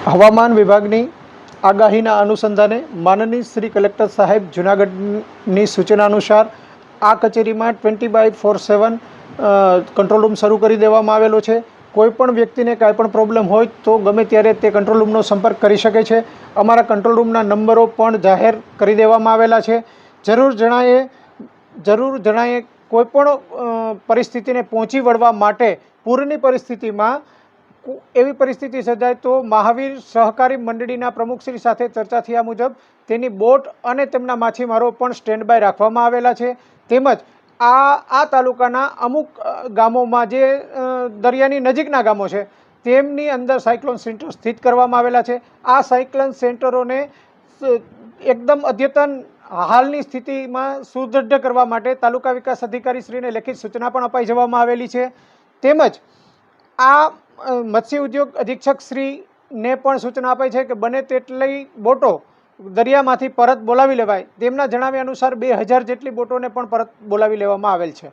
હવામાન વિભાગની આગાહીના અનુસંધાને માનનીય શ્રી કલેક્ટર સાહેબ જૂનાગઢની સૂચના અનુસાર આ કચેરીમાં 20/4/7 કંટ્રોલ રૂમ શરૂ કરી દેવામાં આવેલો છે। કોઈપણ વ્યક્તિને કાંઈ પણ પ્રોબ્લેમ હોય તો ગમે ત્યારે તે કંટ્રોલ રૂમનો સંપર્ક કરી શકે છે। અમારા કંટ્રોલ રૂમના નંબરો પણ જાહેર કરી દેવામાં આવેલા છે। જરૂર જણાએ કોઈપણ પરિસ્થિતિને પહોંચી વળવા માટે પૂરની પરિસ્થિતિમાં એવી પરિસ્થિતિ સર્જાય તો મહાવીર સહકારી મંડળીના પ્રમુખશ્રી સાથે ચર્ચા થયા મુજબ તેની બોટ અને તેમના માછીમારો પણ સ્ટેન્ડ બાય રાખવામાં આવેલા છે। તેમજ આ તાલુકાના અમુક ગામોમાં જે દરિયાની નજીકના ગામો છે તેમની અંદર સાયક્લોન સેન્ટર સ્થિત કરવામાં આવેલા છે। આ સાયક્લોન સેન્ટરોને એકદમ અદ્યતન હાલની સ્થિતિમાં સુદૃઢ કરવા માટે તાલુકા વિકાસ અધિકારી શ્રીને લેખિત સૂચના પણ અપાઈ જવામાં આવેલી છે। તેમજ આ મત્સ્ય ઉદ્યોગ અધિક્ષક શ્રીને પણ સૂચના અપાઈ છે કે બને તેટલી બોટો દરિયામાંથી પરત બોલાવી લેવાય। તેમના જણાવ્યા અનુસાર 2000 જેટલી બોટોને પણ પરત બોલાવી લેવામાં આવેલ છે।